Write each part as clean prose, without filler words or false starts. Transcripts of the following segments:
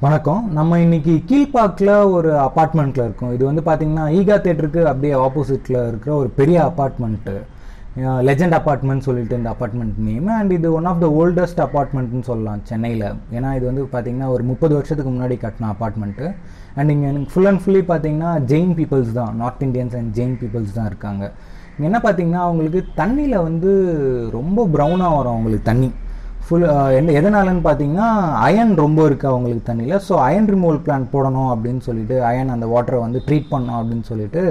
வணக்கம். நம்ம இன்னைக்கு கீழ்பாக்கில் ஒரு அப்பார்ட்மெண்ட்டில் இருக்கோம். இது வந்து பார்த்தீங்கன்னா ஈகா தேட்டருக்கு அப்படியே ஆப்போசிட்டில் இருக்கிற ஒரு பெரிய அப்பார்ட்மெண்ட்டு, லெஜெண்ட் அப்பார்ட்மெண்ட் சொல்லிட்டு இந்த அப்பார்ட்மெண்ட் நேம். அண்ட் இது ஒன் ஆஃப் த ஓல்டஸ்ட் அப்பார்ட்மெண்ட்னு சொல்லலாம் சென்னையில். ஏன்னா இது வந்து பார்த்தீங்கன்னா ஒரு 30 வருஷத்துக்கு முன்னாடி கட்டின அப்பார்ட்மெண்ட்டு. அண்ட் இங்கே எனக்கு ஃபுல் அண்ட் ஃபுல்லி பார்த்தீங்கன்னா ஜெயின் பீப்புள்ஸ் தான், north Indians and Jain peoples தான் இருக்காங்க. இங்கே என்ன பார்த்தீங்கன்னா அவங்களுக்கு தண்ணியில் வந்து ரொம்ப ப்ரௌனாக வரும் அவங்களுக்கு தண்ணி ஃபுல். எதனாலன்னு பார்த்தீங்கன்னா அயன் ரொம்ப இருக்குது அவங்களுக்கு தண்ணியில். ஸோ அயன் ரிமூவல் பிளான்ட் போடணும் அப்படின்னு சொல்லிட்டு, அயன் அந்த வாட்டரை வந்து ட்ரீட் பண்ணணும் அப்படின்னு சொல்லிட்டு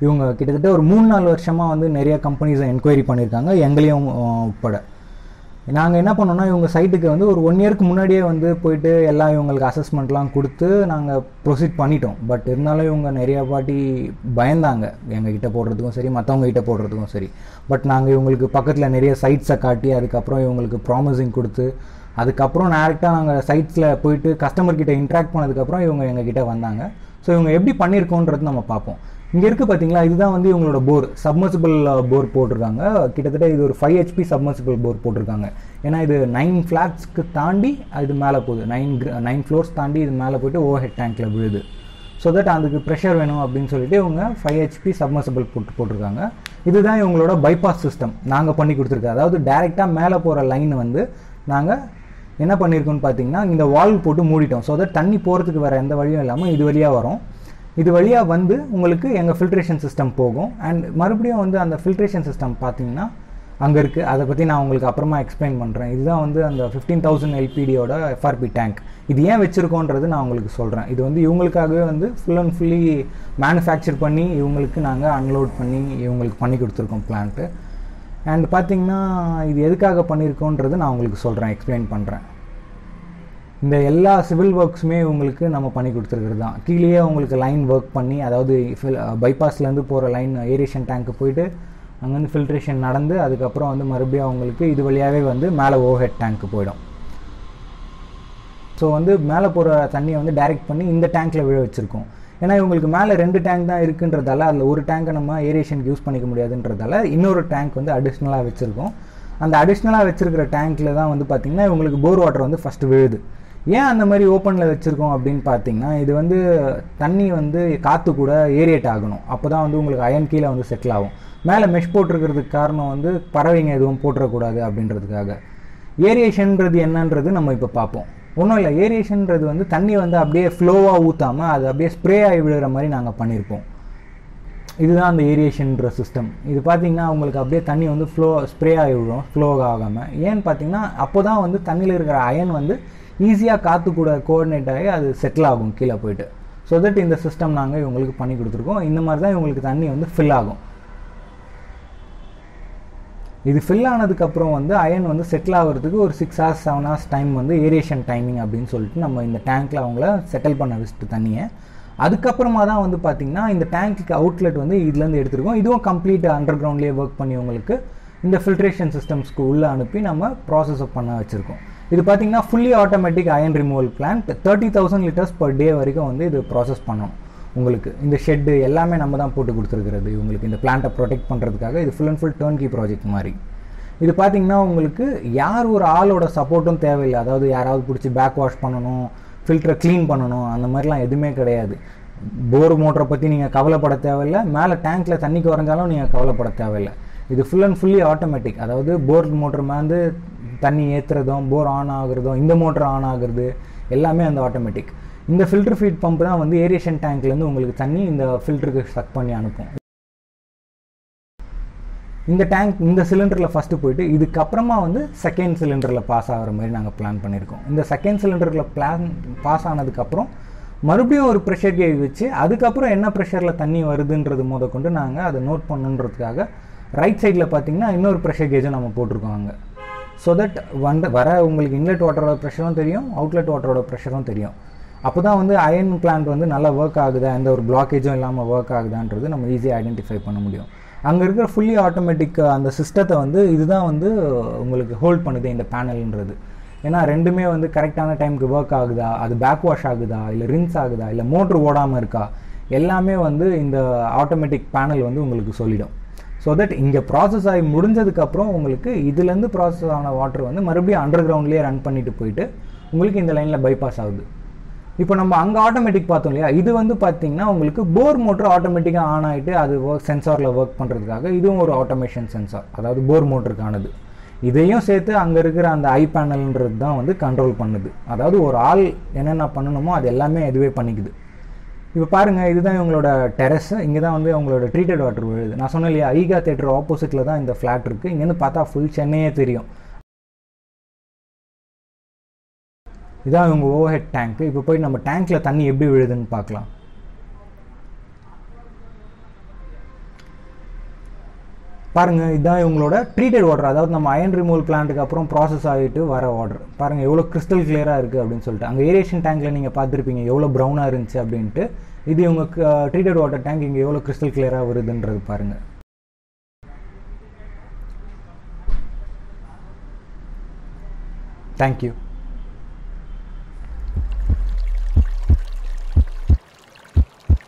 இவங்க கிட்டத்தட்ட ஒரு 3-4 வருஷமாக வந்து நிறைய கம்பெனிஸை என்கொயரி பண்ணியிருக்காங்க, எங்களையும் உட்பட. நாங்கள் என்ன பண்ணோம்னா இவங்க சைட்டுக்கு வந்து ஒரு 1 இயருக்கு முன்னாடியே வந்து போயிட்டு எல்லாம் இவங்களுக்கு அசஸ்மெண்ட்லாம் கொடுத்து நாங்கள் ப்ரொசீட் பண்ணிட்டோம். பட் இருந்தாலும் இவங்க நிறைய வாட்டி பயந்தாங்க, எங்ககிட்ட போடுறதுக்கும் சரி மற்றவங்க கிட்ட போடுறதுக்கும் சரி. பட் நாங்கள் இவங்களுக்கு பக்கத்தில் நிறைய சைட்ஸை காட்டி அதுக்கப்புறம் இவங்களுக்கு ப்ராமிசிங் கொடுத்து அதுக்கப்புறம் டேரெக்டாக நாங்கள் சைட்ஸில் போயிட்டு கஸ்டமர்கிட்ட இன்ட்ராக்ட் பண்ணதுக்கப்புறம் இவங்க எங்ககிட்ட வந்தாங்க. ஸோ இவங்க எப்படி பண்ணியிருக்கோன்றது நம்ம பார்ப்போம். இங்கே இருக்குது பார்த்தீங்களா, இதுதான் வந்து இவங்களோட போர், சப்மர்சிபிள் போர் போட்டிருக்காங்க. கிட்டத்தட்ட இது ஒரு 5 HP சப்மர்சிபிள் போர் போட்டிருக்காங்க. ஏன்னா இது 9 ஃப்ளாட்ஸ்க்கு தாண்டி இது மேலே போகுது, 9 ஃப்ளோர்ஸ் தாண்டி இது மேலே போய்ட்டு ஓவர் ஹெட் டேங்க்கில் விழுது. ஸோ தட் அதுக்கு ப்ரெஷர் வேணும் அப்படின்னு சொல்லிட்டு இவங்க 5 HP சப்மர்சிபிள் போட்டிருக்காங்க. இதுதான் இவங்களோட பைபாஸ் சிஸ்டம் நாங்கள் பண்ணி கொடுத்துருக்கோம். அதாவது டைரெக்டாக மேலே போகிற லைன் வந்து நாங்கள் என்ன பண்ணியிருக்கோன்னு பார்த்தீங்கன்னா இந்த வால்வ் போட்டு மூடிட்டோம். ஸோ தட் தண்ணி போகிறதுக்கு வேறு எந்த வழியும் இல்லாமல் இது வழியாக வரும். இது வழியாக வந்து உங்களுக்கு எங்கள் ஃபில்ட்ரேஷன் சிஸ்டம் போகும். அண்ட் மறுபடியும் வந்து அந்த ஃபில்ட்ரேஷன் சிஸ்டம் பார்த்தீங்கன்னா அங்கே இருக்குது. அதை பற்றி நான் உங்களுக்கு அப்புறமா எக்ஸ்பிளைன் பண்ணுறேன். இதுதான் வந்து அந்த 15,000 LPDயோட FRP டேங்க். இது ஏன் வச்சுருக்கோன்றது நான் உங்களுக்கு சொல்கிறேன். இது வந்து இவங்களுக்காகவே வந்து ஃபுல் அண்ட் ஃபுல்லி மேனுஃபேக்சர் பண்ணி இவங்களுக்கு நாங்கள் அன்லோட் பண்ணி இவங்களுக்கு பண்ணி கொடுத்துருக்கோம் பிளான்ட்டு. அண்ட் பார்த்தீங்கன்னா இது எதுக்காக பண்ணியிருக்கோன்றது நான் உங்களுக்கு சொல்கிறேன், எக்ஸ்பிளைன் பண்ணுறேன். இந்த எல்லா சிவில் ஒர்க்ஸுமே உங்களுக்கு நம்ம பண்ணி கொடுத்துருக்குறது தான். கீழேயே உங்களுக்கு லைன் ஒர்க் பண்ணி, அதாவது பைபாஸ்லேருந்து போகிற லைன் ஏரியேஷன் டேங்க்கு போயிட்டு அங்கேருந்து ஃபில்ட்ரேஷன் நடந்து அதுக்கப்புறம் வந்து மறுபடியும் அவங்களுக்கு இது வழியாகவே வந்து மேலே ஓவர் ஹெட் டேங்க்கு போயிடும். ஸோ வந்து மேலே போகிற தண்ணியை வந்து டைரெக்ட் பண்ணி இந்த டேங்க்கில் விழ வச்சுருக்கோம். ஏன்னா இவங்களுக்கு மேலே 2 டேங்க் தான் இருக்குன்றதால அதில் ஒரு டேங்கை நம்ம ஏரியேஷனுக்கு யூஸ் பண்ணிக்க முடியாதுன்றதால இன்னொரு டேங்க் வந்து அடிஷ்னலாக வச்சுருக்கோம். அந்த அடிஷ்னலாக வச்சுருக்கிற டேங்க்கில் தான் வந்து பார்த்திங்கன்னா இவங்களுக்கு போர் வாட்டர் வந்து ஃபஸ்ட்டு விழுது. ஏன் அந்த மாதிரி ஓப்பனில் வச்சுருக்கோம் அப்படின்னு பார்த்தீங்கன்னா இது வந்து தண்ணி வந்து காற்று கூட ஏரியேட் ஆகணும். அப்போ தான் வந்து உங்களுக்கு அயன் கீழே வந்து செட்டில் ஆகும். மேலே மெஷ் போட்டிருக்கிறதுக்கு காரணம் வந்து பறவைங்க எதுவும் போட்டுறக்கூடாது அப்படின்றதுக்காக. ஏரியேஷன்றது என்னன்றது நம்ம இப்போ பார்ப்போம். ஒன்றும் இல்லை, ஏரியேஷன்றது வந்து தண்ணி வந்து அப்படியே ஃப்ளோவாக ஊற்றாமல் அது அப்படியே ஸ்ப்ரே ஆகி விழுகிற மாதிரி நாங்கள் பண்ணியிருப்போம். இதுதான் அந்த ஏரியேஷன்ற சிஸ்டம். இது பார்த்தீங்கன்னா உங்களுக்கு அப்படியே தண்ணி வந்து ஸ்ப்ரே ஆகி விழும், ஃப்ளோவாக ஆகாமல். ஏன்னு பார்த்தீங்கன்னா அப்போ தான் வந்து தண்ணியில் இருக்கிற அயன் வந்து ஈஸியாக காற்று கூட கோஆர்டினேட் ஆகி அது செட்டில் ஆகும் கீழே போய்ட்டு. ஸோ தட் இந்த சிஸ்டம் நாங்கள் இவங்களுக்கு பண்ணி கொடுத்துருக்கோம். இந்த மாதிரி தான் இவங்களுக்கு தண்ணி வந்து ஃபில் ஆகும். இது ஃபில் ஆனதுக்கப்புறம் வந்து அயன் வந்து செட்டில் ஆகிறதுக்கு ஒரு 6 hours 7 hours டைம் வந்து ஏரியேஷன் டைமிங் அப்படின்னு சொல்லிட்டு நம்ம இந்த டேங்க்கில் அவங்கள செட்டில் பண்ண வச்சுட்டு தண்ணியை அதுக்கப்புறமா தான் வந்து பார்த்திங்கன்னா இந்த டேங்க்கு அவுட்லெட் வந்து இதுலேருந்து எடுத்துருக்கோம். இதுவும் கம்ப்ளீட் அண்டர் கிரவுண்ட்லேயே ஒர்க் பண்ணி உங்களுக்கு இந்த ஃபில்ட்ரேஷன் சிஸ்டம்ஸ்க்கு உள்ளே அனுப்பி நம்ம ப்ராசஸ் பண்ண வச்சுருக்கோம். இது பார்த்தீங்கன்னா fully automatic iron removal plant. 30,000 liters per day வரைக்கும் வந்து இது ப்ராசஸ் பண்ணணும். உங்களுக்கு இந்த ஷெட்டு எல்லாமே நம்ம தான் போட்டு கொடுத்துருக்கிறது. உங்களுக்கு இந்த பிளான்ட்டை ப்ரொடெக்ட் பண்ணுறதுக்காக இது full and full turnkey project மாதிரி. இது பார்த்தீங்கன்னா உங்களுக்கு யார் ஒரு ஆளோட சப்போர்ட்டும் தேவையில்லை. அதாவது யாராவது பிடிச்சி பேக் வாஷ் பண்ணணும், ஃபில்டரை க்ளீன் பண்ணணும், அந்த மாதிரிலாம் எதுவுமே கிடையாது. போர் மோட்டரை பற்றி நீங்கள் கவலைப்பட தேவையில்லை, மேலே டேங்க்கில் தண்ணி குறைஞ்சாலும் நீங்கள் கவலைப்பட தேவையில்லை. இது ஃபுல் அண்ட் ஃபுல்லி ஆட்டோமேட்டிக். அதாவது போர் மோட்டர் மேலே தண்ணி ஏற்றுறதும் போர் ஆன் ஆகுறதும் இந்த மோட்டர் ஆன் ஆகுறது எல்லாமே அந்த ஆட்டோமேட்டிக். இந்த ஃபில்டர் ஃபீட் பம்ப் தான் வந்து ஏரியேஷன் டேங்க்லேருந்து உங்களுக்கு தண்ணி இந்த ஃபில்டருக்கு சக் பண்ணி அனுப்பும். இந்த டேங்க் இந்த சிலிண்டரில் ஃபஸ்ட்டு போயிட்டு இதுக்கப்புறமா வந்து செகண்ட் சிலிண்டரில் பாஸ் ஆகிற மாதிரி நாங்கள் பிளான் பண்ணியிருக்கோம். இந்த செகண்ட் சிலிண்டரில் பாஸ் ஆனதுக்கப்புறம் மறுபடியும் ஒரு ப்ரெஷர் கேஜ் வச்சு அதுக்கப்புறம் என்ன ப்ரெஷரில் தண்ணி வருதுன்றது கொண்டு நாங்கள் அதை நோட் பண்ணுன்றதுக்காக ரைட் சைடில் பார்த்தீங்கன்னா இன்னொரு ப்ரெஷர் கேஜும் நம்ம போட்டிருக்கோம் அங்கே. ஸோ தட் வர உங்களுக்கு இன்லெட் வாட்டரோட ப்ரெஷரும் தெரியும், அவுட்லெட் வாட்டரோட ப்ரெஷரும் தெரியும். அப்போ தான் வந்து அயன் பிளான்ட் வந்து நல்லா ஒர்க் ஆகுதா, எந்த ஒரு பிளாக்கேஜும் இல்லாமல் ஒர்க் ஆகுதான்றது நம்ம ஈஸியாக ஐடென்டிஃபை பண்ண முடியும். அங்கே இருக்கிற ஃபுல்லி ஆட்டோமேட்டிக் அந்த சிஸ்டத்தை வந்து இதுதான் வந்து உங்களுக்கு ஹோல்ட் பண்ணுது இந்த பேனல்ன்றது. ஏன்னா ரெண்டுமே வந்து கரெக்டான டைமுக்கு ஒர்க் ஆகுதா, அது பேக் வாஷ் ஆகுதா, இல்லை ரின்ஸ் ஆகுதா, இல்லை மோட்ரு ஓடாமல் இருக்கா, எல்லாமே வந்து இந்த ஆட்டோமேட்டிக் பேனல் வந்து உங்களுக்கு சொல்லிடும். ஸோ தட் இங்கே ப்ராசஸ் ஆகி முடிஞ்சதுக்கப்புறம் உங்களுக்கு இதுலேருந்து ப்ராசஸ் ஆன வாட்டர் வந்து மறுபடியும் அண்டர் கிரவுண்ட்லேயே ரன் பண்ணிட்டு போயிட்டு உங்களுக்கு இந்த லைனில் பைபாஸ் ஆகுது. இப்போ நம்ம அங்கே ஆட்டோமேட்டிக் பார்த்தோம் இல்லையா, இது வந்து பார்த்தீங்கன்னா உங்களுக்கு போர் மோட்டர் ஆட்டோமேட்டிக்காக ஆன் ஆகிட்டு அது சென்சாரில் ஒர்க் பண்ணுறதுக்காக இதுவும் ஒரு ஆட்டோமேஷன் சென்சார், அதாவது போர் மோட்டருக்கானது. இதையும் சேர்த்து அங்கே இருக்கிற அந்த ஐ பேனல்ன்றது தான் வந்து கண்ட்ரோல் பண்ணுது. அதாவது ஒரு ஆள் என்னென்ன பண்ணணுமோ அது எல்லாமே இதுவே பண்ணிக்குது. இப்போ பாருங்கள், இதுதான் இவங்களோட டெரஸ். இங்கே தான் வந்து அவங்களோட ட்ரீட்டட் வாட்டர் விழுது. நான் சொன்னேன் இல்லையா, ஈகா தேட்டர் ஆப்போசிட்டில் தான் இந்த ஃப்ளாட் இருக்குது. இங்கேருந்து பார்த்தா ஃபுல் சென்னையே தெரியும். இதான் இவங்க ஓவர்ஹெட் டேங்க்கு. இப்போ போய் நம்ம டேங்க்கில் தண்ணி எப்படி விழுதுன்னு பார்க்கலாம். பாருங்கள், இதுதான் இவங்களோட ட்ரீட்டட் வாட்டர், அதாவது நம்ம அயன் ரிமூவல் பிளான்ட்டுக்கு அப்புறம் ப்ராசஸ் ஆகிட்டு வர வாட்டர். பாருங்கள் எவ்வளோ கிறிஸ்டல் கிளியராக இருக்குது அப்படின்னு சொல்லிட்டு. அங்கே ஏரியேஷன் டேங்க்கில் நீங்கள் பார்த்துருப்பீங்க எவ்வளோ ப்ரௌனாக இருந்துச்சு அப்படின்ட்டு. இது இவங்க ட்ரீட்டட் வாட்டர் டேங்க் இங்கே எவ்வளோ கிறிஸ்டல் கிளியராக வருதுன்றது பாருங்கள். தேங்க்யூ.